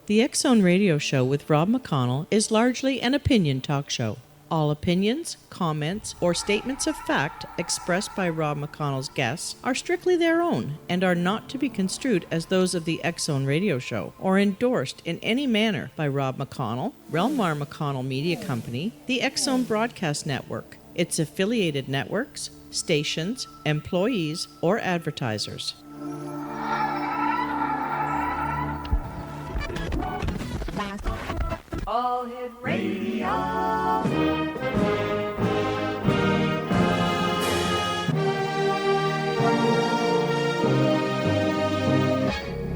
The X Zone Radio Show with Rob McConnell is largely an opinion talk show. All opinions, comments, or statements of fact expressed by Rob McConnell's guests are strictly their own and are not to be construed as those of the X Zone Radio Show or endorsed in any manner by Rob McConnell, REL-MAR McConnell Media Company, the X Zone Broadcast Network, its affiliated networks, stations, employees, or advertisers. All Hit Radio.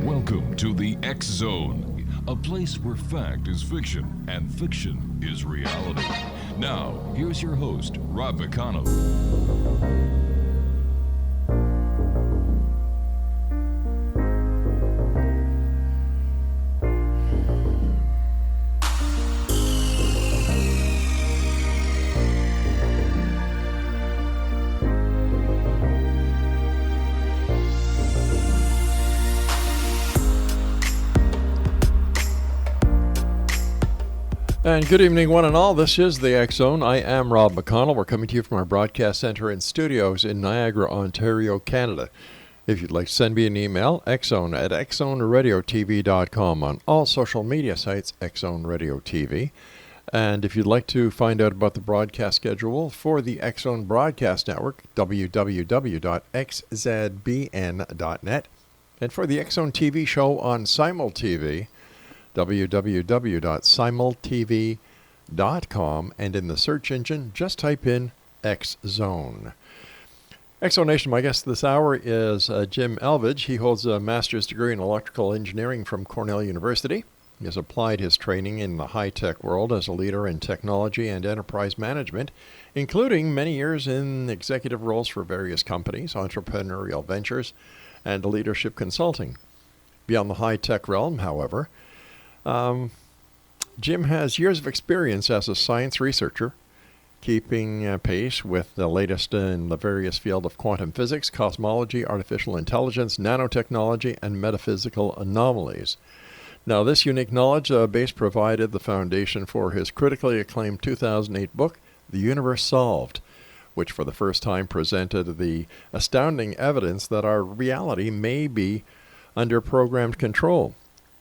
Welcome to the X Zone, a place where fact is fiction and fiction is reality. Now, here's your host, Rob McConnell. And good evening, one and all. This is the X Zone. I am Rob McConnell. We're coming to you from our broadcast center and studios in Niagara, Ontario, Canada. If you'd like to send me an email, xzone@xzoneradiotv.com. On all social media sites, X Zone Radio TV. And if you'd like to find out about the broadcast schedule for the X Zone Broadcast Network, www.xzbn.net. And for the X Zone TV show on Simul TV, www.simultv.com, and in the search engine, just type in X Zone. X Zone Nation, my guest this hour is Jim ELVIDGE. He holds a master's degree in electrical engineering from Cornell University. He has applied his training in the high-tech world as a leader in technology and enterprise management, including many years in executive roles for various companies, entrepreneurial ventures, and leadership consulting. Beyond the high-tech realm, however, Jim has years of experience as a science researcher, keeping pace with the latest in the various fields of quantum physics, cosmology, artificial intelligence, nanotechnology, and metaphysical anomalies. Now, this unique knowledge base provided the foundation for his critically acclaimed 2008 book, The Universe Solved, which for the first time presented the astounding evidence that our reality may be under programmed control.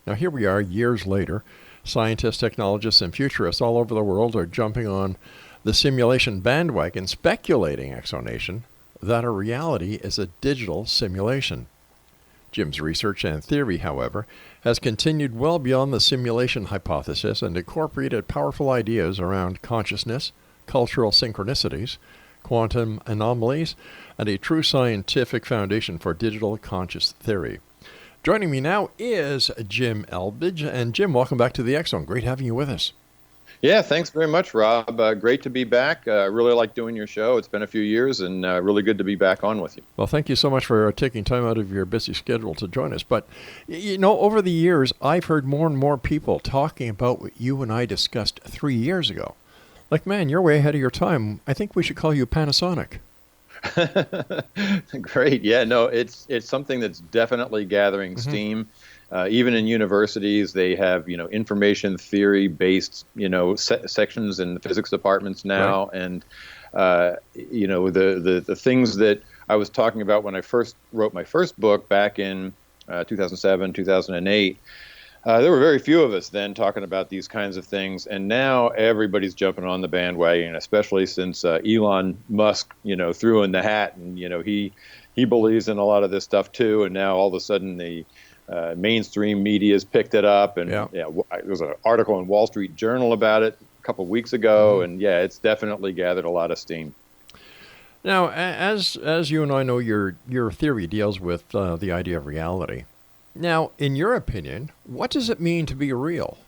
Now, here we are years later. Scientists, technologists, and futurists all over the world are jumping on the simulation bandwagon, speculating, Exonation, that our reality is a digital simulation. Jim's research and theory, however, has continued well beyond the simulation hypothesis and incorporated powerful ideas around consciousness, cultural synchronicities, quantum anomalies, and a true scientific foundation for digital conscious theory. Joining me now is Jim ELVIDGE. And Jim, welcome back to the X Zone. Great having you with us. Yeah, thanks very much, Rob. Great to be back. Really like doing your show. It's been a few years, and really good to be back on with you. Well, thank you so much for taking time out of your busy schedule to join us. But, you know, over the years, I've heard more and more people talking about what you and I discussed 3 years ago. Like, man, you're way ahead of your time. I think we should call you Panasonic. Great. Yeah, no, it's something that's definitely gathering steam. Even in universities, they have, information theory based, sections in the physics departments now. Right. And, the things that I was talking about when I first wrote my first book back in 2007, 2008, there were very few of us then talking about these kinds of things, and now everybody's jumping on the bandwagon, especially since Elon Musk, threw in the hat, and he believes in a lot of this stuff too. And now all of a sudden the mainstream media's picked it up, and there was an article in Wall Street Journal about it a couple of weeks ago, and it's definitely gathered a lot of steam. Now, as you and I know, your theory deals with the idea of reality. Now, in your opinion, what does it mean to be real?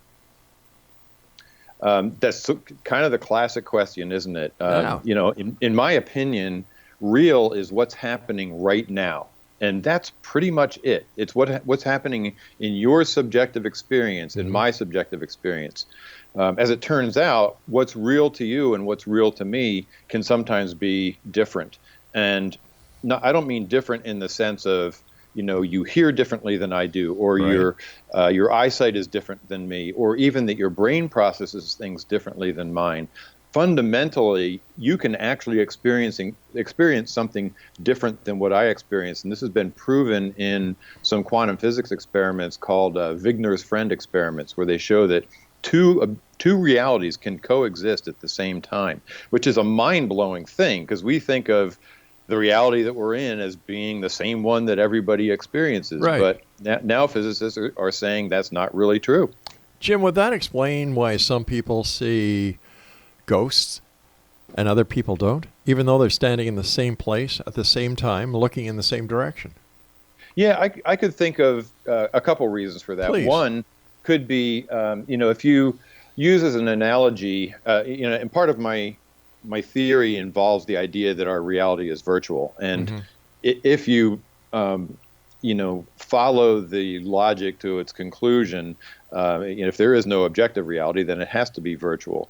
That's kind of the classic question, isn't it? In my opinion, real is what's happening right now. And that's pretty much it. It's what's happening in your subjective experience, in my subjective experience. As it turns out, what's real to you and what's real to me can sometimes be different. And I don't mean different in the sense of you hear differently than I do, or Right. your eyesight is different than me, or even that your brain processes things differently than mine. Fundamentally, you can actually experience something different than what I experience, and this has been proven in some quantum physics experiments called Wigner's friend experiments, where they show that two realities can coexist at the same time, which is a mind-blowing thing because we think of the reality that we're in as being the same one that everybody experiences. Right. But now physicists are saying that's not really true. Jim, would that explain why some people see ghosts and other people don't, even though they're standing in the same place at the same time, looking in the same direction? Yeah, I could think of a couple reasons for that. Please. One could be, if you use as an analogy, and part of my theory involves the idea that our reality is virtual, and if you follow the logic to its conclusion, if there is no objective reality, then it has to be virtual.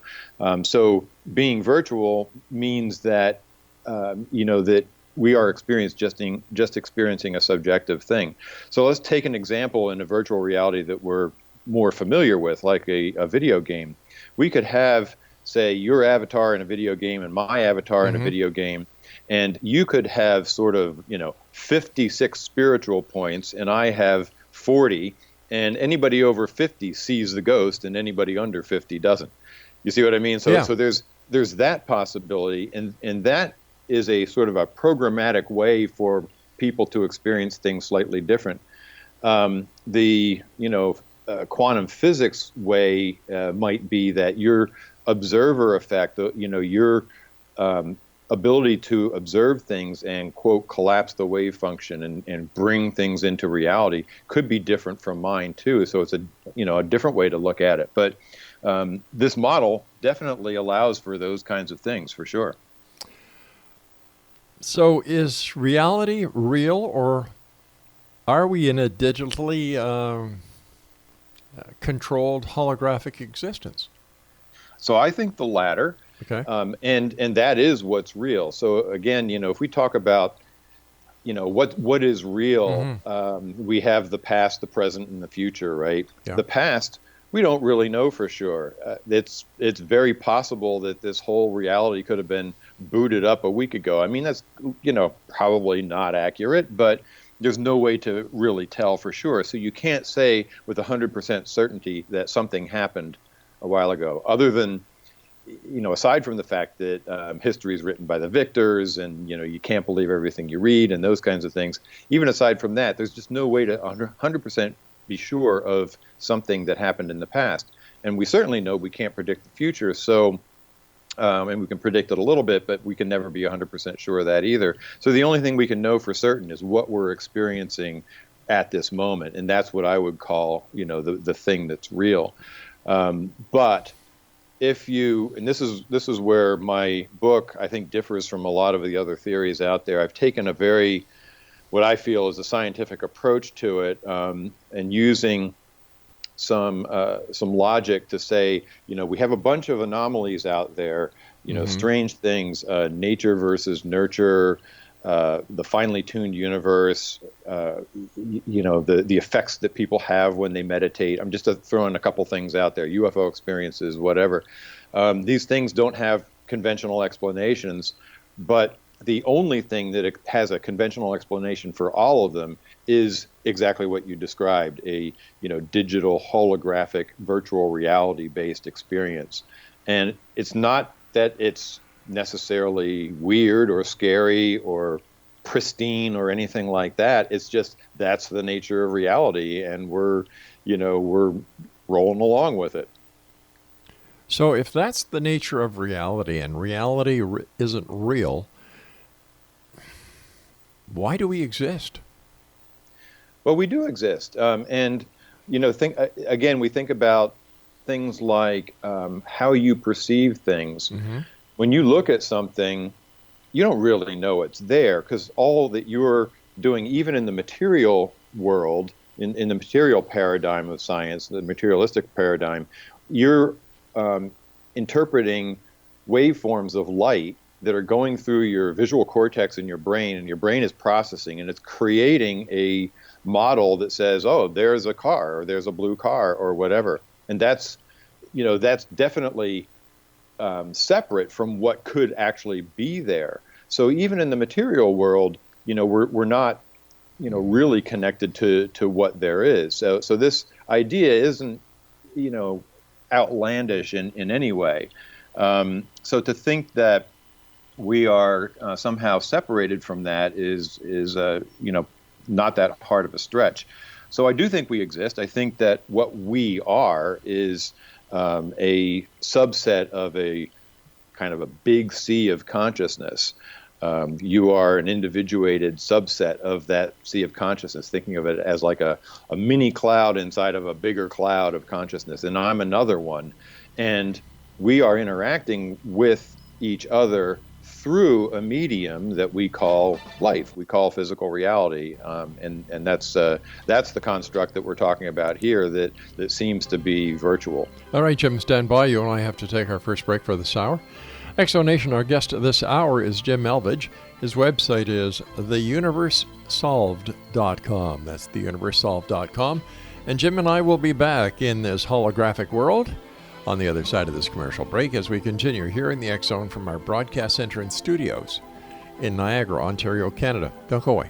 So being virtual means that that we are just experiencing a subjective thing. So let's take an example in a virtual reality that we're more familiar with, like a video game. We could have, say, your avatar in a video game and my avatar in a video game, and you could have sort of 56 spiritual points and I have 40, and anybody over 50 sees the ghost and anybody under 50 doesn't. You see what I mean? So there's that possibility, and that is a sort of a programmatic way for people to experience things slightly different. The quantum physics way might be that your observer effect, your ability to observe things and, quote, collapse the wave function and bring things into reality could be different from mine too. So it's a different way to look at it. But this model definitely allows for those kinds of things, for sure. So is reality real, or are we in a digitally controlled holographic existence? So I think the latter. Okay. And that is what's real. So again, if we talk about, what is real, we have the past, the present, and the future, right? Yeah. The past, we don't really know for sure. It's very possible that this whole reality could have been booted up a week ago. I mean, that's, probably not accurate, but there's no way to really tell for sure. So you can't say with 100% certainty that something happened a while ago, other than, aside from the fact that history is written by the victors and, you can't believe everything you read and those kinds of things. Even aside from that, there's just no way to 100% be sure of something that happened in the past. And we certainly know we can't predict the future. So, and we can predict it a little bit, but we can never be 100% sure of that either. So the only thing we can know for certain is what we're experiencing at this moment. And that's what I would call, the thing that's real. But if you, and this is where my book, I think, differs from a lot of the other theories out there. I've taken what I feel is a scientific approach to it, and using some logic to say, we have a bunch of anomalies out there, strange things, nature versus nurture, the finely tuned universe, the effects that people have when they meditate. I'm just throwing a couple things out there, UFO experiences, whatever. These things don't have conventional explanations, but the only thing that has a conventional explanation for all of them is exactly what you described, a digital holographic virtual reality based experience. And it's not that it's necessarily weird or scary or pristine or anything like that. It's just that's the nature of reality, and we're rolling along with it. So if that's the nature of reality and reality isn't real, why do we exist? Well, we do exist. And, we think about things like how you perceive things. Mm-hmm. When you look at something, you don't really know it's there, because all that you're doing, even in the material world, in the material paradigm of science, the materialistic paradigm, you're interpreting waveforms of light that are going through your visual cortex in your brain, and your brain is processing, and it's creating a model that says, oh, there's a car, or there's a blue car, or whatever. And that's definitely separate from what could actually be there. So even in the material world, we're not, really connected to what there is. So this idea isn't, outlandish in any way. So to think that we are somehow separated from that is not that hard of a stretch. So I do think we exist. I think that what we are is a subset of a kind of a big sea of consciousness. You are an individuated subset of that sea of consciousness, thinking of it as like a mini cloud inside of a bigger cloud of consciousness, and I'm another one. And we are interacting with each other through a medium that we call life, we call physical reality, and that's the construct that we're talking about here that seems to be virtual. All right, Jim, stand by. You and I have to take our first break for this hour. Exonation, our guest this hour is Jim ELVIDGE. His website is theuniversesolved.com. That's theuniversesolved.com. And Jim and I will be back in this holographic world on the other side of this commercial break as we continue here in the X Zone from our broadcast center and studios in Niagara, Ontario, Canada. Don't go away.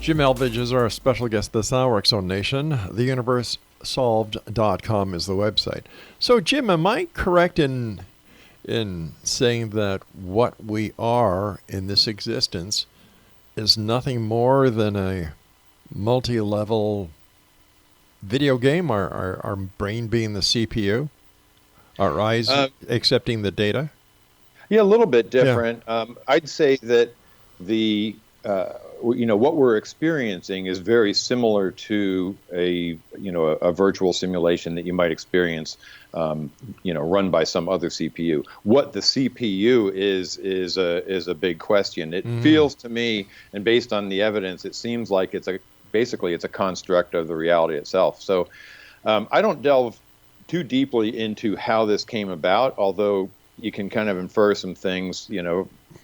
Jim ELVIDGE is our special guest this hour, X Zone Nation. TheUniverseSolved.com is the website. So, Jim, am I correct in saying that what we are in this existence is nothing more than a multi-level video game, our brain being the CPU, our eyes accepting the data? Yeah, a little bit different. Yeah. I'd say that the what we're experiencing is very similar to a virtual simulation that you might experience, run by some other CPU. What the CPU is a big question. It feels to me, and based on the evidence, it seems like it's a construct of the reality itself. So I don't delve too deeply into how this came about, although you can kind of infer some things,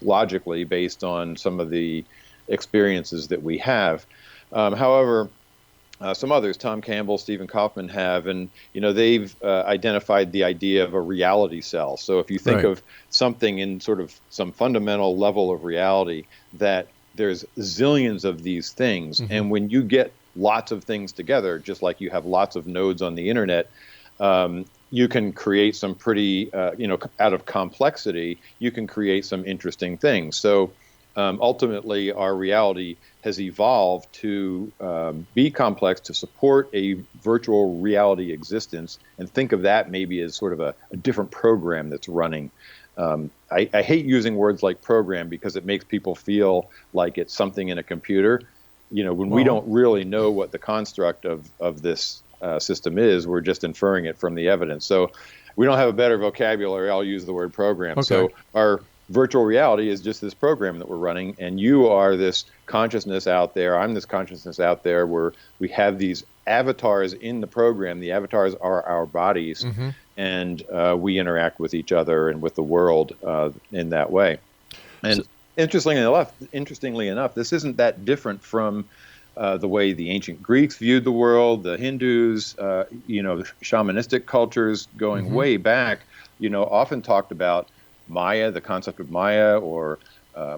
logically based on some of the experiences that we have. However, some others, Tom Campbell, Stephen Kaufman have, and they've identified the idea of a reality cell. So if you think of something in sort of some fundamental level of reality, that there's zillions of these things, and when you get lots of things together, just like you have lots of nodes on the internet, you can create some pretty, out of complexity, you can create some interesting things. So ultimately, our reality has evolved to be complex, to support a virtual reality existence, and think of that maybe as sort of a different program that's running. I hate using words like program because it makes people feel like it's something in a computer. When we don't really know what the construct of this system is, we're just inferring it from the evidence. So we don't have a better vocabulary. I'll use the word program. Okay. So our virtual reality is just this program that we're running, and you are this consciousness out there. I'm this consciousness out there where we have these avatars in the program. The avatars are our bodies, and we interact with each other and with the world in that way. And interestingly enough, this isn't that different from the way the ancient Greeks viewed the world, the Hindus, shamanistic cultures going way back, often talked about Maya, the concept of Maya, or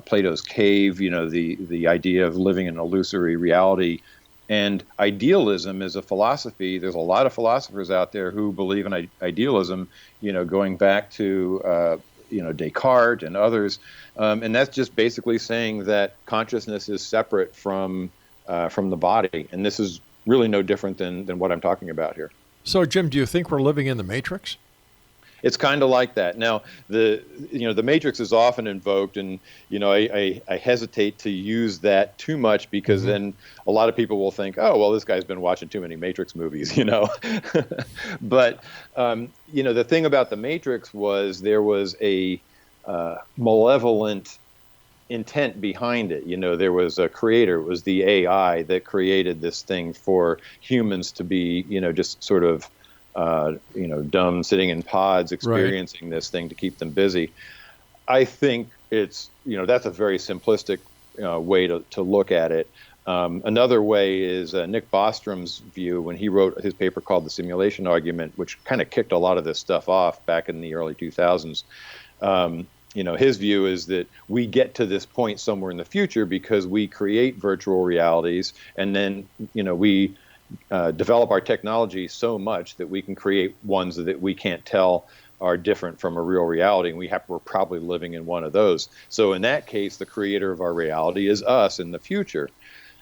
Plato's cave, the idea of living in an illusory reality. And idealism is a philosophy. There's a lot of philosophers out there who believe in idealism, going back to, Descartes and others. And that's just basically saying that consciousness is separate from the body. And this is really no different than what I'm talking about here. So, Jim, do you think we're living in the Matrix? It's kind of like that. Now, the Matrix is often invoked, and I hesitate to use that too much because then a lot of people will think, oh, well, this guy's been watching too many Matrix movies, But the thing about the Matrix was there was a malevolent intent behind it. There was a creator. It was the AI that created this thing for humans to be, just sort of dumb, sitting in pods, experiencing this thing to keep them busy. I think it's, that's a very simplistic way to look at it. Another way is Nick Bostrom's view when he wrote his paper called The Simulation Argument, which kind of kicked a lot of this stuff off back in the early 2000s. His view is that we get to this point somewhere in the future because we create virtual realities, and then, we develop our technology so much that we can create ones that we can't tell are different from a real reality, and we're probably living in one of those. So in that case, the creator of our reality is us in the future,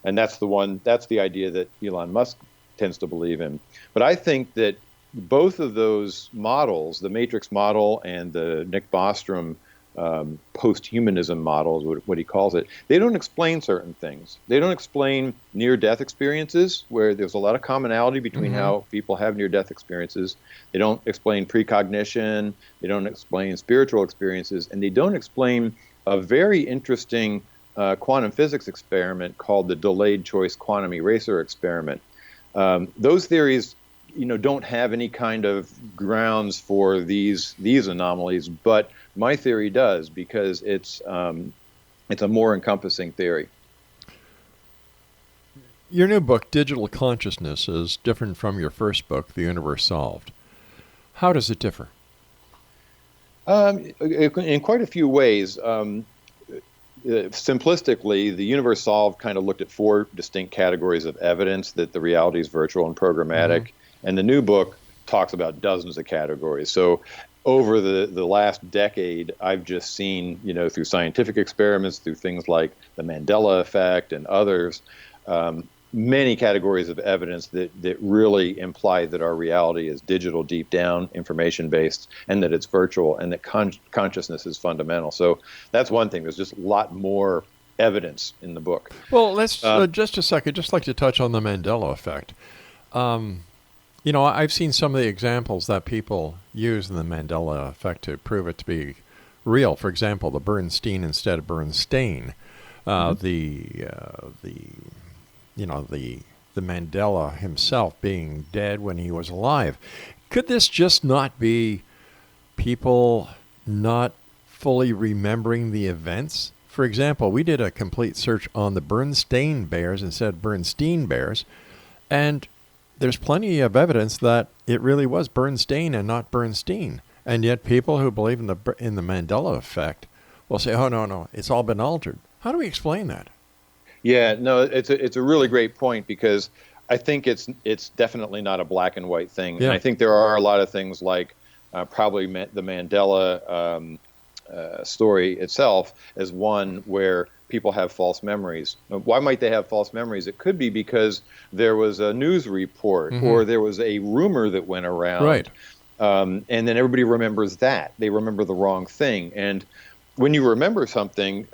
and that's the idea that Elon Musk tends to believe in. But I think that both of those models, the Matrix model and the Nick Bostrom post-humanism model, what he calls it, they don't explain certain things. They don't explain near-death experiences, where there's a lot of commonality between how people have near-death experiences. They don't explain precognition. They don't explain spiritual experiences. And they don't explain a very interesting quantum physics experiment called the delayed choice quantum eraser experiment. Those theories don't have any kind of grounds for these anomalies, but my theory does, because it's a more encompassing theory. Your new book, Digital Consciousness, is different from your first book, The Universe Solved. How does it differ? In quite a few ways. Simplistically, The Universe Solved kind of looked at 4 distinct categories of evidence that the reality is virtual and programmatic. And the new book talks about dozens of categories. So over the last decade, I've just seen, through scientific experiments, through things like the Mandela effect and others, many categories of evidence that really imply that our reality is digital, deep down, information-based, and that it's virtual, and that consciousness is fundamental. So that's one thing. There's just a lot more evidence in the book. Well, let's just a second. Just like to touch on the Mandela effect. I've seen some of the examples that people use in the Mandela effect to prove it to be real. For example, the Bernstein instead of Bernstein. The Mandela himself being dead when he was alive. Could this just not be people not fully remembering the events? For example, we did a complete search on the Bernstein bears instead of Bernstein bears, and there's plenty of evidence that it really was Bernstein and not Bernstein. And yet people who believe in the Mandela effect will say, oh, no, it's all been altered. How do we explain that? Yeah, no, it's a really great point, because I think it's definitely not a black and white thing. Yeah. And I think there are a lot of things like probably the Mandela story itself as one where people have false memories. Why might they have false memories? It could be because there was a news report or there was a rumor that went around. Right. And then everybody remembers that. They remember the wrong thing. And when you remember something,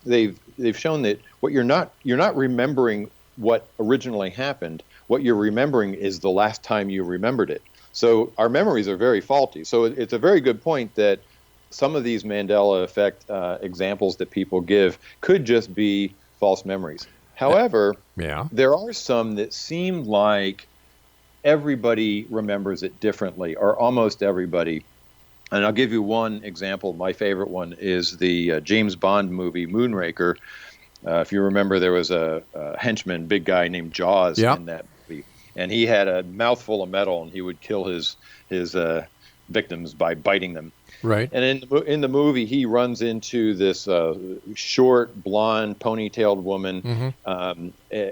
they've shown that what you're not remembering what originally happened. What you're remembering is the last time you remembered it. So our memories are very faulty. So it's a very good point that some of these Mandela effect examples that people give could just be false memories. However, there are some that seem like everybody remembers it differently, or almost everybody. And I'll give you one example. My favorite one is the James Bond movie Moonraker. If you remember, there was a henchman, big guy named Jaws in that movie. And he had a mouthful of metal, and he would kill his victims by biting them. Right. And in the movie, he runs into this short, blonde, ponytailed woman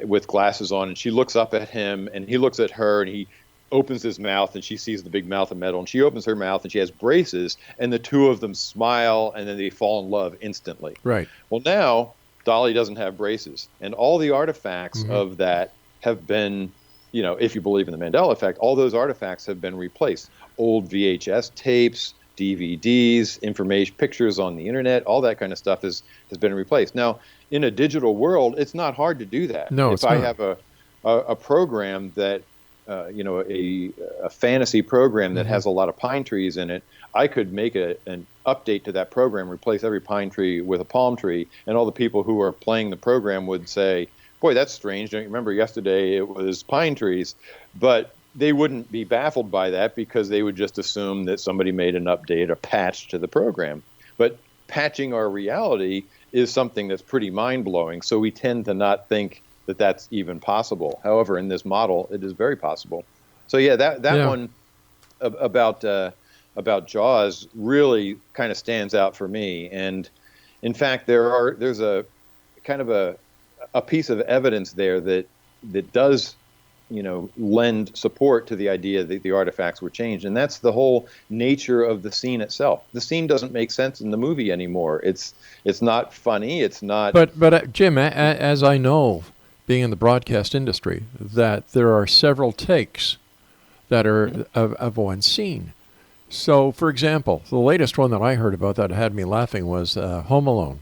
with glasses on, and she looks up at him, and he looks at her, and he opens his mouth, and she sees the big mouth of metal, and she opens her mouth, and she has braces, and the two of them smile, and then they fall in love instantly. Right. Well, now Dolly doesn't have braces, and all the artifacts of that have been, if you believe in the Mandela effect, all those artifacts have been replaced. Old VHS tapes, DVDs, information, pictures on the internet, all that kind of stuff has been replaced. Now, in a digital world, it's not hard to do that. No, if I have a program that, a fantasy program that has a lot of pine trees in it, I could make an update to that program, replace every pine tree with a palm tree, and all the people who are playing the program would say, boy, that's strange. Don't you remember yesterday it was pine trees? But they wouldn't be baffled by that because they would just assume that somebody made an update, a patch to the program. But patching our reality is something that's pretty mind-blowing, so we tend to not think that that's even possible. However, in this model, it is very possible. So yeah, that one about Jaws really kind of stands out for me. And in fact, there's a kind of a piece of evidence there that does lend support to the idea that the artifacts were changed, and that's the whole nature of the scene itself. The scene doesn't make sense in the movie anymore. It's not funny. It's not. But Jim, as I know, being in the broadcast industry, that there are several takes that are of one scene. So, for example, the latest one that I heard about that had me laughing was Home Alone,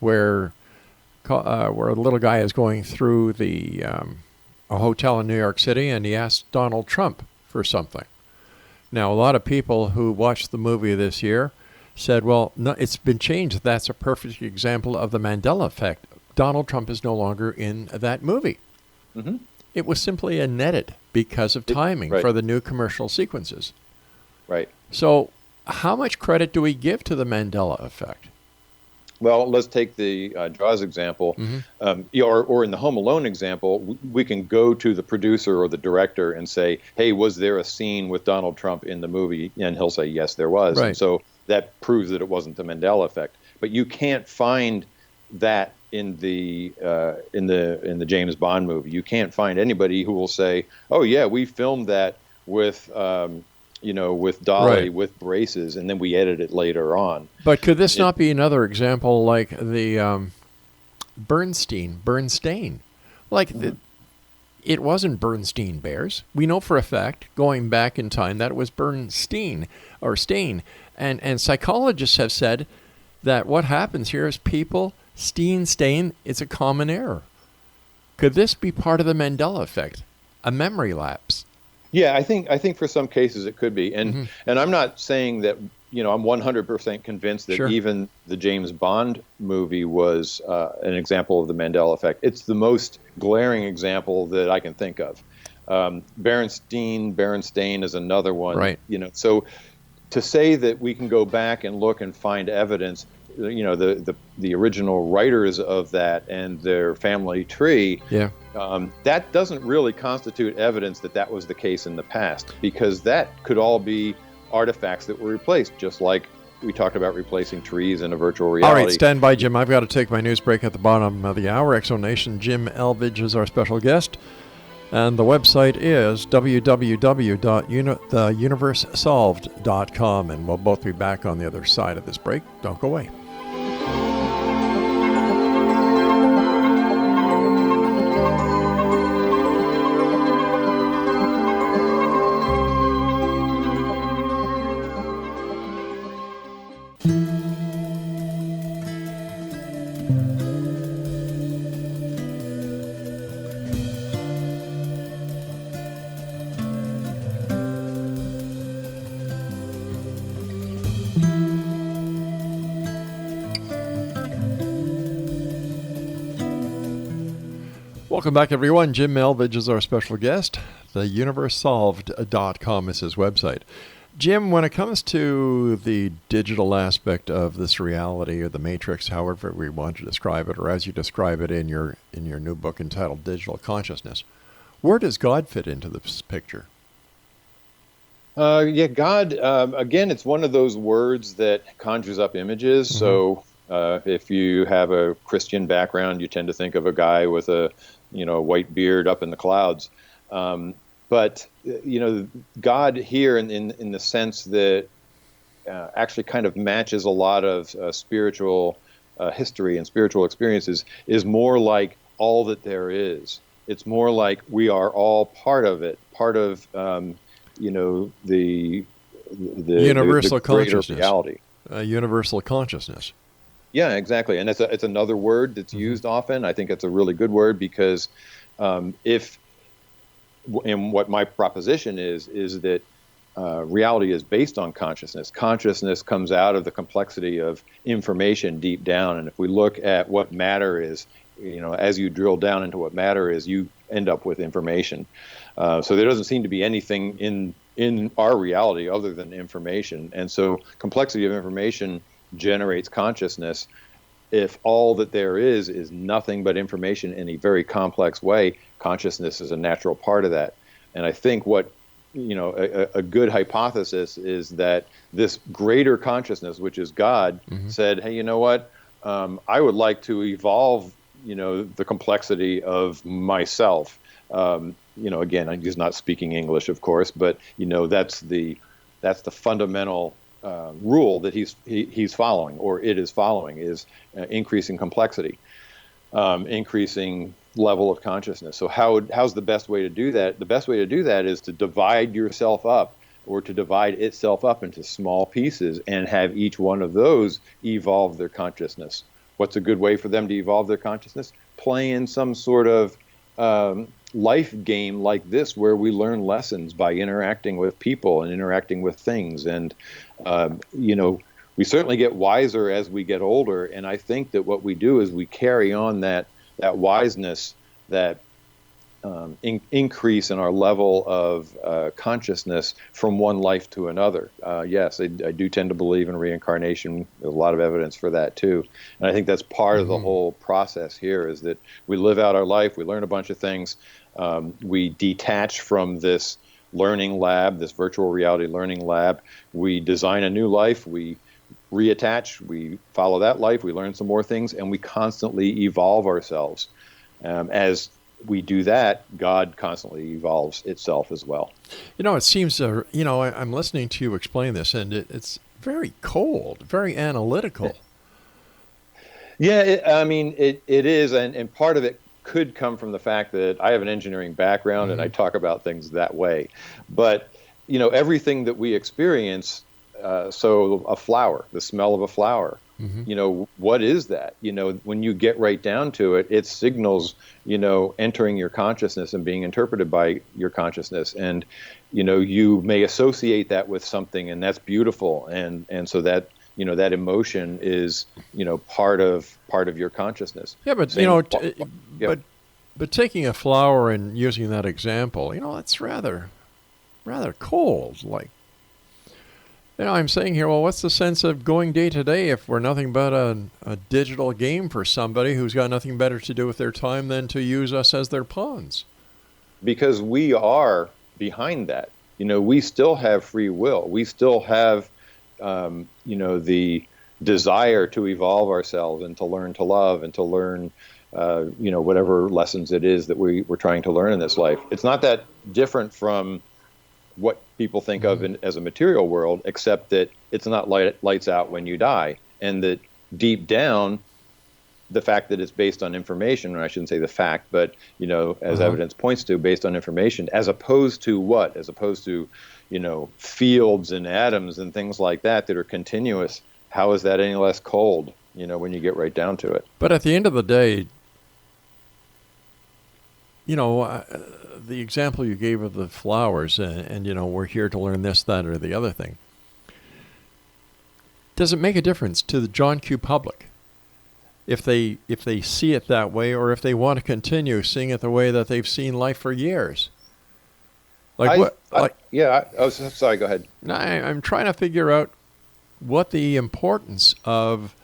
where a little guy is going through a hotel in New York City, and he asked Donald Trump for something. Now, a lot of people who watched the movie this year said, well, no, it's been changed. That's a perfect example of the Mandela effect. Donald Trump is no longer in that movie. Mm-hmm. It was simply netted because of timing for the new commercial sequences. Right. So how much credit do we give to the Mandela effect? Well, let's take the Jaws example, or in the Home Alone example, we can go to the producer or the director and say, hey, was there a scene with Donald Trump in the movie? And he'll say, yes, there was. Right. And so that proves that it wasn't the Mandela effect. But you can't find that in the James Bond movie. You can't find anybody who will say, oh, yeah, we filmed that with with Dolly, with braces, and then we edit it later on. But could this not be another example like the Bernstein? Like, it wasn't Bernstein Bears. We know for a fact, going back in time, that it was Bernstein or Stain. And psychologists have said that what happens here is people, stain, it's a common error. Could this be part of the Mandela effect? A memory lapse? Yeah, I think for some cases it could be, and I'm not saying that I'm 100% convinced that even the James Bond movie was an example of the Mandela effect. It's the most glaring example that I can think of. Berenstain is another one. Right. So to say that we can go back and look and find evidence, the original writers of that and their family tree. Yeah. That doesn't really constitute evidence that was the case in the past, because that could all be artifacts that were replaced, just like we talked about replacing trees in a virtual reality. All right, stand by, Jim. I've got to take my news break at the bottom of the hour. Exonation, Jim ELVIDGE is our special guest, and the website is www.theuniversesolved.com, and we'll both be back on the other side of this break. Don't go away. Welcome back, everyone. Jim ELVIDGE is our special guest. TheUniverseSolved.com is his website. Jim, when it comes to the digital aspect of this reality or the matrix, however we want to describe it, or as you describe it in your new book entitled Digital Consciousness, where does God fit into this picture? Yeah, God, again, it's one of those words that conjures up images. Mm-hmm. So if you have a Christian background, you tend to think of a guy with a, white beard up in the clouds. But God here in the sense that actually kind of matches a lot of spiritual history and spiritual experiences is more like all that there is. It's more like we are all part of it, part of the Universal the greater consciousness. reality. Universal consciousness. Yeah, exactly, and it's another word that's used often. I think it's a really good word because if and what my proposition is that reality is based on consciousness. Consciousness comes out of the complexity of information deep down, and if we look at what matter is, as you drill down into what matter is, you end up with information. So there doesn't seem to be anything in our reality other than information, and so complexity of information generates consciousness. If all that there is nothing but information in a very complex way, consciousness is a natural part of that. And I think what a good hypothesis is that this greater consciousness, which is God, said, hey, you know what? I would like to evolve, the complexity of myself. Again, I'm just not speaking English, of course, but that's the fundamental rule that he's following, or it is following, is increasing complexity, increasing level of consciousness. So how's the best way to do that? The best way to do that is to divide yourself up, or to divide itself up into small pieces and have each one of those evolve their consciousness. What's a good way for them to evolve their consciousness? Playing some sort of life game like this, where we learn lessons by interacting with people and interacting with things. And, we certainly get wiser as we get older. And I think that what we do is we carry on that wiseness, that increase in our level of consciousness from one life to another. Yes, I do tend to believe in reincarnation. There's a lot of evidence for that too. And I think that's part of the whole process here, is that we live out our life, we learn a bunch of things, we detach from this learning lab, this virtual reality learning lab, we design a new life, we reattach, we follow that life, we learn some more things, and we constantly evolve ourselves. As we do that, God constantly evolves itself as well. It seems, I'm listening to you explain this, and it's very cold, very analytical. Yeah, it is, and part of it could come from the fact that I have an engineering background and I talk about things that way. But, everything that we experience, so a flower, the smell of a flower, what is that? When you get right down to it, it signals, entering your consciousness and being interpreted by your consciousness. And, you may associate that with something, and that's beautiful. And so that, that emotion is, part of your consciousness. Yeah, but, but taking a flower and using that example, it's rather cold. Like, I'm saying here, well, what's the sense of going day to day if we're nothing but a digital game for somebody who's got nothing better to do with their time than to use us as their pawns? Because we are behind that. We still have free will. We still have, the desire to evolve ourselves and to learn to love and to learn, whatever lessons it is that we're trying to learn in this life. It's not that different from what people think of as a material world, except that it's not lights out when you die, and that deep down, the fact that it's based on information, or I shouldn't say the fact, but as evidence points to, based on information, as opposed to what? As opposed to, fields and atoms and things like that are continuous. How is that any less cold? When you get right down to it. But at the end of the day, the example you gave of the flowers, and we're here to learn this, that, or the other thing. Does it make a difference to the John Q. public if they see it that way, or if they want to continue seeing it the way that they've seen life for years? Sorry, go ahead. I'm trying to figure out what the importance of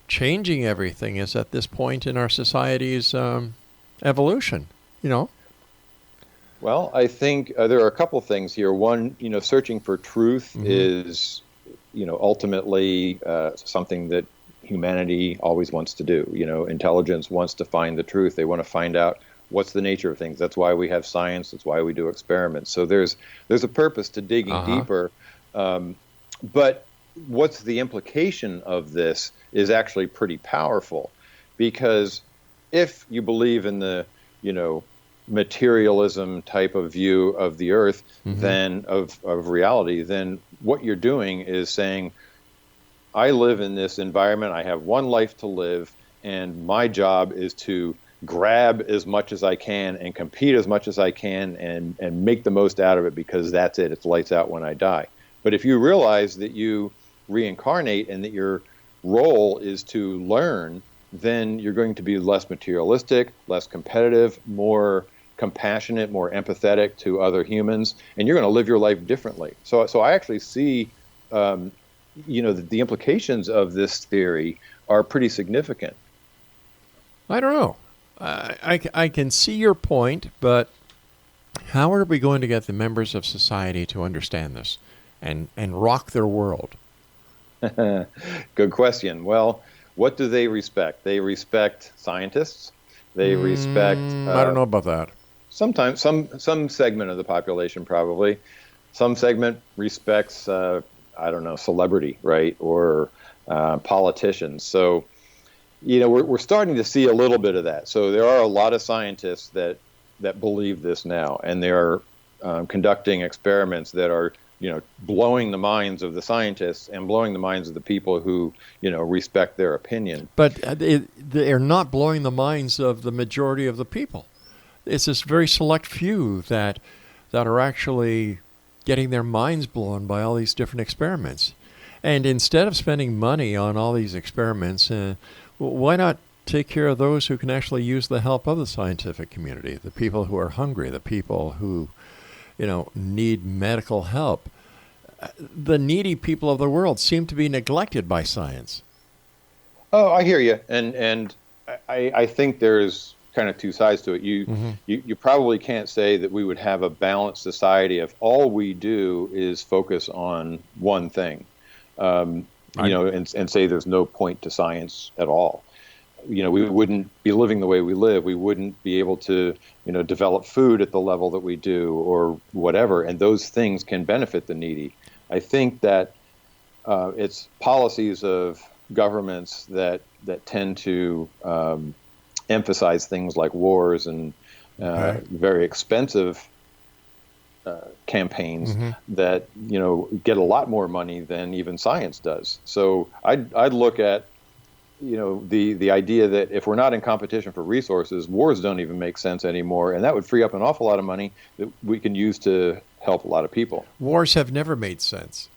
changing everything is at this point in our society's evolution. Well, I think there are a couple things here. One, searching for truth is, ultimately something that humanity always wants to do. Intelligence wants to find the truth. They want to find out what's the nature of things. That's why we have science. That's why we do experiments. So there's a purpose to digging deeper. But what's the implication of this is actually pretty powerful, because if you believe in the, materialism type of view of the earth, then of reality, then what you're doing is saying, I live in this environment, I have one life to live, and my job is to grab as much as I can and compete as much as I can and make the most out of it, because that's it. It's lights out when I die. But if you realize that you reincarnate and that your role is to learn, then you're going to be less materialistic, less competitive, more compassionate, more empathetic to other humans, and you're going to live your life differently. So I actually see, the implications of this theory are pretty significant. I don't know. I can see your point, but how are we going to get the members of society to understand this and rock their world? Good question. Well, what do they respect? They respect scientists. They respect... I don't know about that. Sometimes, some segment of the population probably. Some segment respects, celebrity, right, or politicians. So, we're starting to see a little bit of that. So there are a lot of scientists that believe this now, and they're conducting experiments that are, blowing the minds of the scientists and blowing the minds of the people who, respect their opinion. But they're not blowing the minds of the majority of the people. It's this very select few that are actually getting their minds blown by all these different experiments. And instead of spending money on all these experiments, why not take care of those who can actually use the help of the scientific community, the people who are hungry, the people who, need medical help? The needy people of the world seem to be neglected by science. Oh, I hear you. And I think there's kind of two sides to it. You probably can't say that we would have a balanced society if all we do is focus on one thing, and say there's no point to science at all. We wouldn't be living the way we live. We wouldn't be able to, develop food at the level that we do or whatever. And those things can benefit the needy. I think that it's policies of governments that tend to emphasize things like wars and very expensive campaigns that get a lot more money than even science does. So I'd look at the idea that if we're not in competition for resources, wars don't even make sense anymore, and that would free up an awful lot of money that we can use to help a lot of people. Wars have never made sense.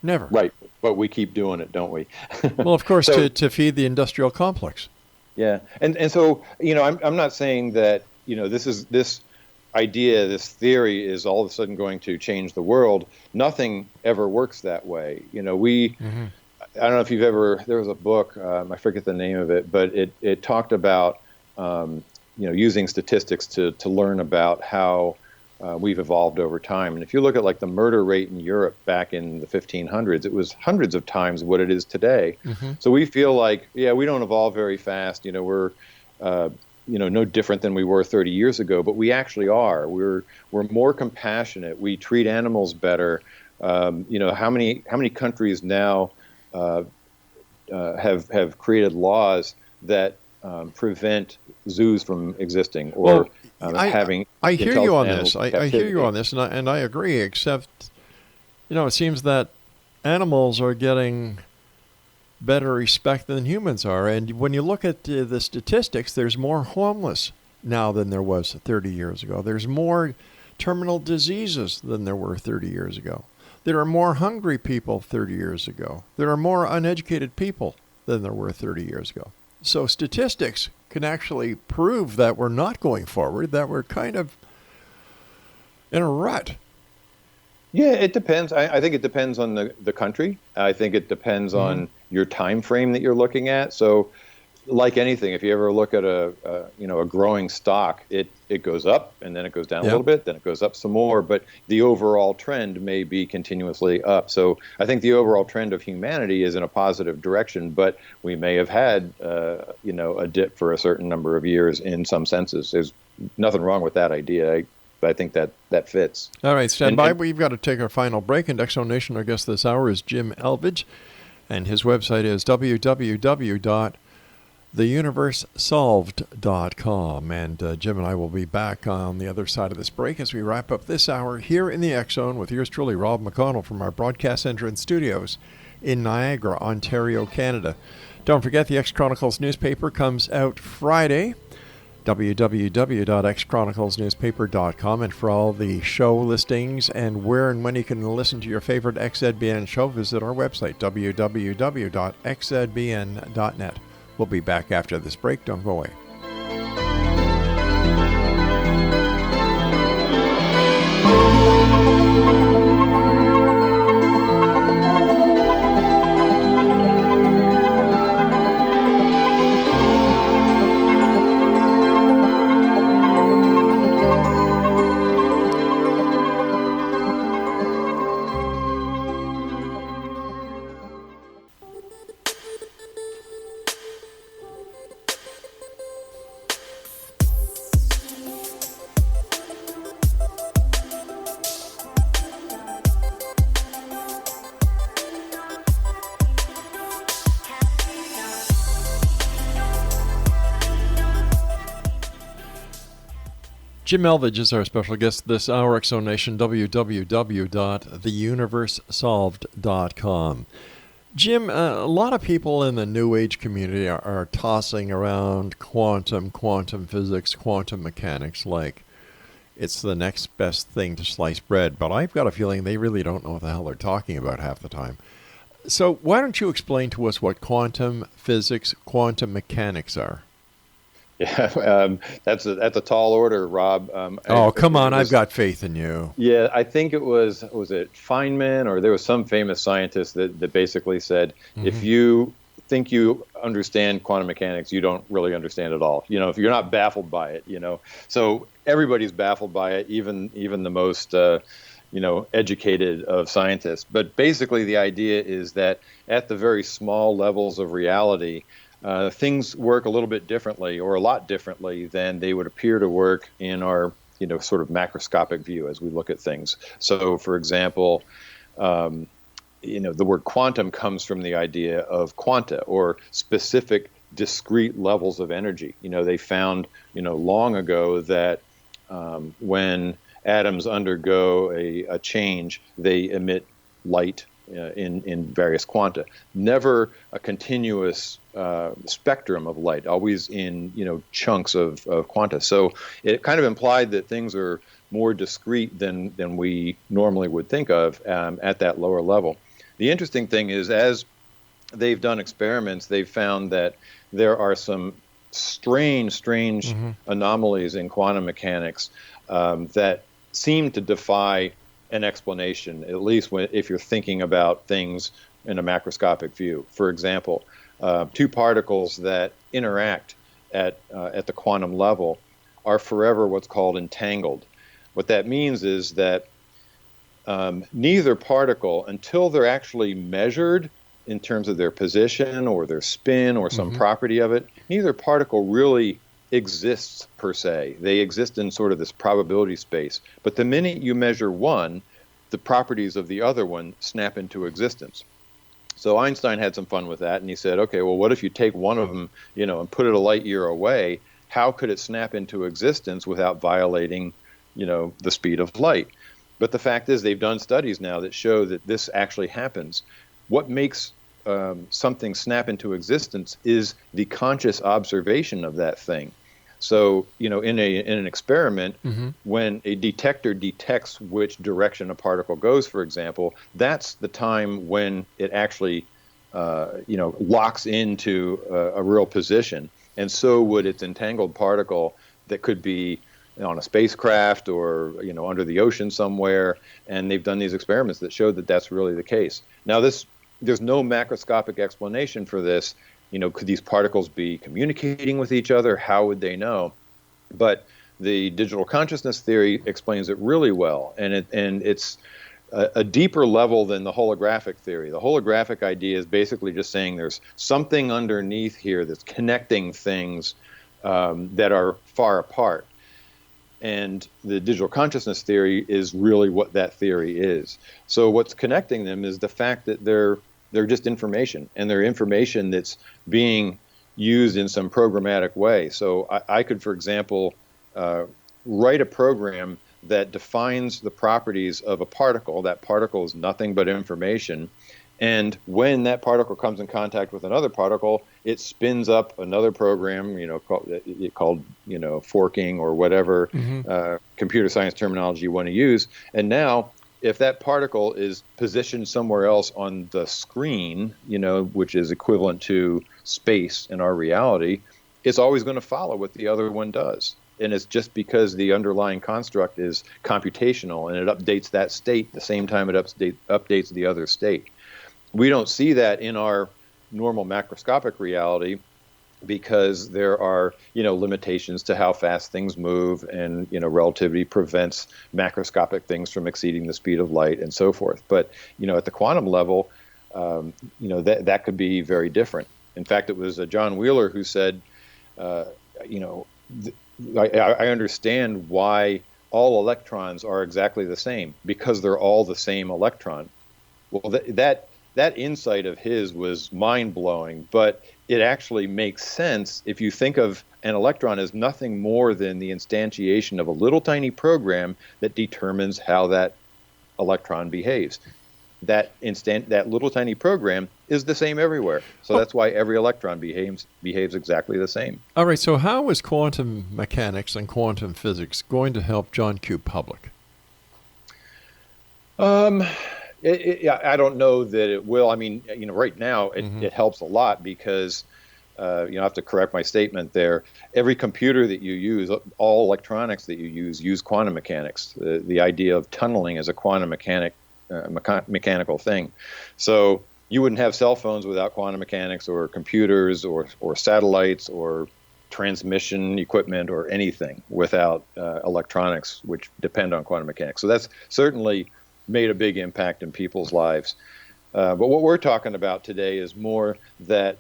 Never. Right, but we keep doing it, don't we? Well, of course, to feed the industrial complex. Yeah, and so I'm not saying that this idea, this theory is all of a sudden going to change the world. Nothing ever works that way. I don't know if you've ever. There was a book, I forget the name of it, but it talked about using statistics to learn about how we've evolved over time. And if you look at like the murder rate in Europe back in the 1500s, it was hundreds of times what it is today. So we feel like, we don't evolve very fast. We're, no different than we were 30 years ago, but we actually are. We're more compassionate. We treat animals better. How many countries now have created laws that prevent zoos from existing or having. I hear you on this. I hear you on this, and I agree. Except, it seems that animals are getting better respect than humans are. And when you look at the statistics, there's more homeless now than there was 30 years ago. There's more terminal diseases than there were 30 years ago. There are more hungry people 30 years ago. There are more uneducated people than there were 30 years ago. So statistics can actually prove that we're not going forward, that we're kind of in a rut. Yeah, it depends. I think it depends on the country. I think it depends on your time frame that you're looking at. So, like anything, if you ever look at a growing stock, it goes up and then it goes down a little bit, then it goes up some more, but the overall trend may be continuously up. So I think the overall trend of humanity is in a positive direction, but we may have had a dip for a certain number of years in some senses. There's nothing wrong with that idea. I think that fits. All right, stand by. We've got to take our final break. And X Zone Nation, our guest this hour is Jim ELVIDGE, and his website is www.theuniversesolved.com. And Jim and I will be back on the other side of this break as we wrap up this hour here in the X Zone with yours truly, Rob McConnell, from our broadcast center and studios in Niagara, Ontario, Canada. Don't forget, the X Chronicles newspaper comes out Friday. www.xchroniclesnewspaper.com, and for all the show listings and where and when you can listen to your favorite XZBN show, visit our website, www.xzbn.net. We'll be back after this break. Don't go away. Jim ELVIDGE is our special guest this hour. X Zone Nation, www.theuniversesolved.com. Jim, a lot of people in the New Age community are tossing around quantum physics, quantum mechanics like it's the next best thing to sliced bread. But I've got a feeling they really don't know what the hell they're talking about half the time. So why don't you explain to us what quantum physics, quantum mechanics are? Yeah, that's a tall order, Rob. Come on, I've got faith in you. Yeah, I think it was it Feynman, or there was some famous scientist that basically said, if you think you understand quantum mechanics, you don't really understand it all. If you're not baffled by it, So everybody's baffled by it, even the most educated of scientists. But basically, the idea is that at the very small levels of reality, things work a little bit differently, or a lot differently than they would appear to work in our, sort of macroscopic view as we look at things. So, for example, the word quantum comes from the idea of quanta, or specific discrete levels of energy. They found, long ago that when atoms undergo a change, they emit light in various quanta. Never a continuous spectrum of light, always in chunks of quanta. So it kind of implied that things are more discrete than we normally would think of at that lower level. The interesting thing is, as they've done experiments, they've found that there are some strange anomalies in quantum mechanics that seem to defy an explanation, at least if you're thinking about things in a macroscopic view. For example, two particles that interact at the quantum level are forever what's called entangled. What that means is that neither particle, until they're actually measured in terms of their position or their spin or some property of it, neither particle really exists per se. They exist in sort of this probability space. But the minute you measure one, the properties of the other one snap into existence. So Einstein had some fun with that, and he said, okay, well, what if you take one of them, and put it a light year away? How could it snap into existence without violating, the speed of light? But the fact is, they've done studies now that show that this actually happens. What makes something snap into existence is the conscious observation of that thing. So, in an experiment, when a detector detects which direction a particle goes, for example, that's the time when it actually, locks into a real position. And so would its entangled particle that could be on a spacecraft or, under the ocean somewhere. And they've done these experiments that show that that's really the case. Now, there's no macroscopic explanation for this. could these particles be communicating with each other? How would they know? But the digital consciousness theory explains it really well, and it's a deeper level than the holographic theory. The holographic idea is basically just saying there's something underneath here that's connecting things that are far apart. And the digital consciousness theory is really what that theory is. So what's connecting them is the fact that they're just information, and they're information that's being used in some programmatic way. So I could, for example, write a program that defines the properties of a particle. That particle is nothing but information. And when that particle comes in contact with another particle, it spins up another program, called forking or whatever computer science terminology you want to use. And now, if that particle is positioned somewhere else on the screen, which is equivalent to space in our reality, it's always going to follow what the other one does. And it's just because the underlying construct is computational, and it updates that state the same time it updates the other state. We don't see that in our normal macroscopic reality because there are, limitations to how fast things move, and, relativity prevents macroscopic things from exceeding the speed of light and so forth. But, at the quantum level, that could be very different. In fact, it was John Wheeler who said, I understand why all electrons are exactly the same, because they're all the same electron. Well, that insight of his was mind-blowing, but it actually makes sense if you think of an electron as nothing more than the instantiation of a little tiny program that determines how that electron behaves. That little tiny program is the same everywhere. So that's why every electron behaves exactly the same. All right, so how is quantum mechanics and quantum physics going to help John Q. Public? I don't know that it will. I mean, right now it helps a lot because, I have to correct my statement there. Every computer that you use, all electronics that you use quantum mechanics. The idea of tunneling is a quantum mechanical thing. So you wouldn't have cell phones without quantum mechanics, or computers, or satellites, or transmission equipment, or anything without electronics, which depend on quantum mechanics. So that's certainly made a big impact in people's lives. But what we're talking about today is more that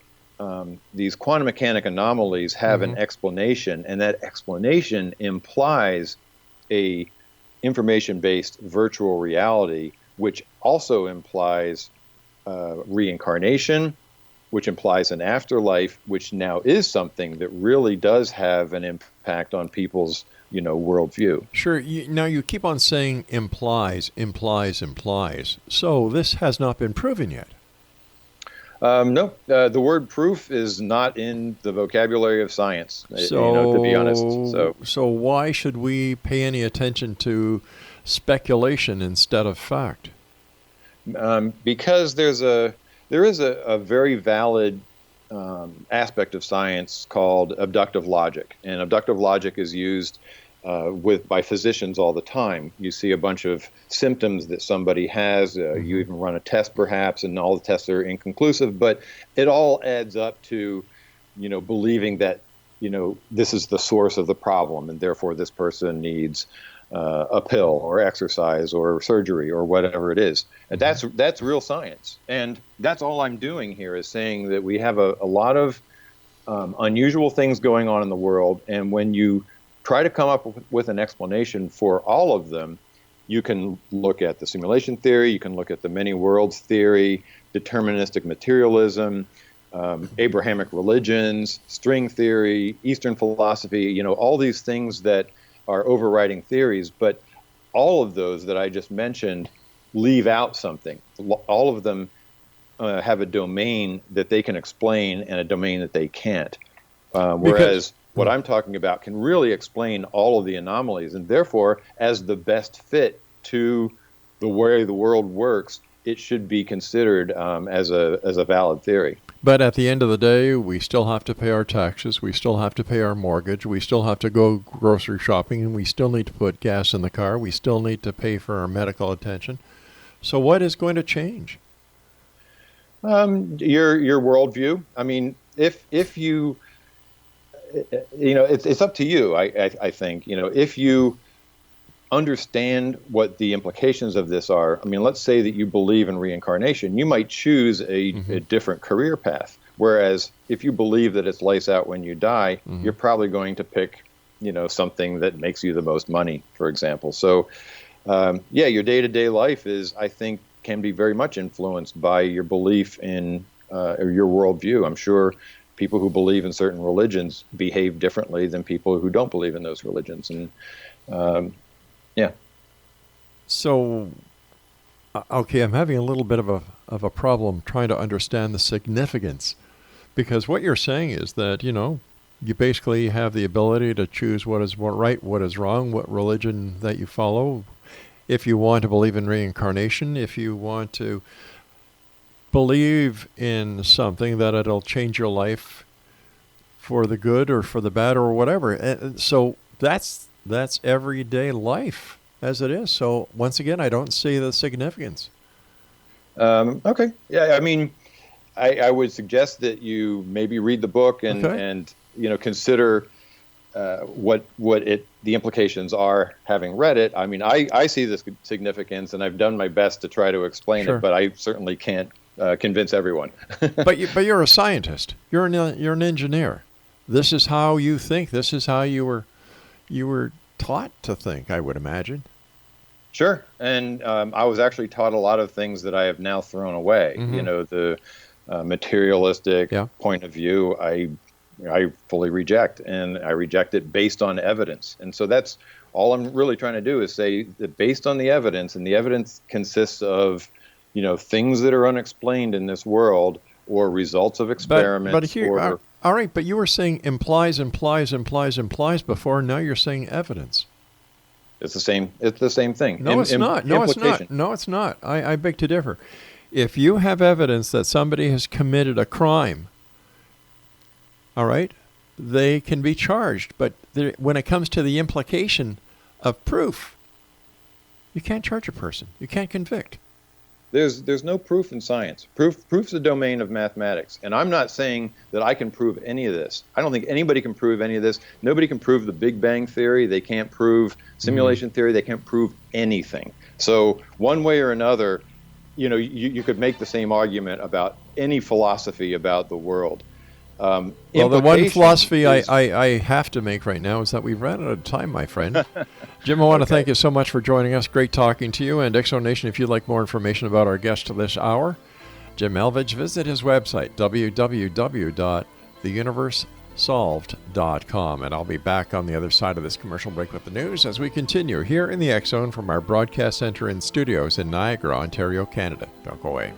these quantum mechanic anomalies have an explanation, and that explanation implies a information-based virtual reality, which also implies reincarnation, which implies an afterlife, which now is something that really does have an impact on people's worldview. Sure. Now you keep on saying implies. So this has not been proven yet. No, the word proof is not in the vocabulary of science, to be honest. So why should we pay any attention to speculation instead of fact? Because there is a very valid aspect of science called abductive logic, and abductive logic is used by physicians all the time. You see a bunch of symptoms that somebody has. You even run a test, perhaps, and all the tests are inconclusive. But it all adds up to, believing that, this is the source of the problem, and therefore this person needs a pill or exercise or surgery or whatever it is. And that's real science. And that's all I'm doing here is saying that we have a lot of unusual things going on in the world, and when you try to come up with an explanation for all of them, you can look at the simulation theory, you can look at the many worlds theory, deterministic materialism, Abrahamic religions, string theory, Eastern philosophy, all these things that are overriding theories, but all of those that I just mentioned leave out something. All of them have a domain that they can explain and a domain that they can't. Whereas what I'm talking about can really explain all of the anomalies, and therefore, as the best fit to the way the world works, it should be considered as a valid theory. But at the end of the day, we still have to pay our taxes, we still have to pay our mortgage, we still have to go grocery shopping, and we still need to put gas in the car, we still need to pay for our medical attention. So what is going to change? Your worldview. I mean, if you, it's up to you. I think, if you understand what the implications of this are. I mean, let's say that you believe in reincarnation, you might choose a different career path. Whereas if you believe that it's lights out when you die, you're probably going to pick, something that makes you the most money, for example. So, your day-to-day life I think, can be very much influenced by your belief in or your worldview. I'm sure people who believe in certain religions behave differently than people who don't believe in those religions. And So, okay, I'm having a little bit of a problem trying to understand the significance, because what you're saying is that, you basically have the ability to choose what is right, what is wrong, what religion that you follow. If you want to believe in reincarnation, if you want to believe in something that it'll change your life for the good or for the bad or whatever. And so that's everyday life as it is. So once again, I don't see the significance. Okay. Yeah, I mean, I would suggest that you maybe read the book and consider what the implications are, having read it. I mean, I see the significance, and I've done my best to try to explain it, but I certainly can't convince everyone. But you're a scientist. You're an engineer. This is how you think. This is how you were taught to think, I would imagine. Sure. And I was actually taught a lot of things that I have now thrown away. The materialistic point of view, I fully reject, and I reject it based on evidence. And so that's all I'm really trying to do, is say that based on the evidence, and the evidence consists of, things that are unexplained in this world, or results of experiments. But here, all right, but you were saying implies before, now you're saying evidence. It's the same thing. No, it's not. No, it's not. No, it's not. I beg to differ. If you have evidence that somebody has committed a crime, all right, they can be charged. But when it comes to the implication of proof, you can't charge a person. You can't convict. There's no proof in science. Proof's the domain of mathematics. And I'm not saying that I can prove any of this. I don't think anybody can prove any of this. Nobody can prove the Big Bang Theory. They can't prove simulation theory. They can't prove anything. So one way or another, you could make the same argument about any philosophy about the world. Well, the one philosophy I have to make right now is that we've run out of time, my friend. Jim, I want to thank you so much for joining us. Great talking to you. And Exonation, if you'd like more information about our guest this hour, Jim ELVIDGE, visit his website, www.theuniversesolved.com. And I'll be back on the other side of this commercial break with the news as we continue here in the X Zone from our broadcast center and studios in Niagara, Ontario, Canada. Don't go away.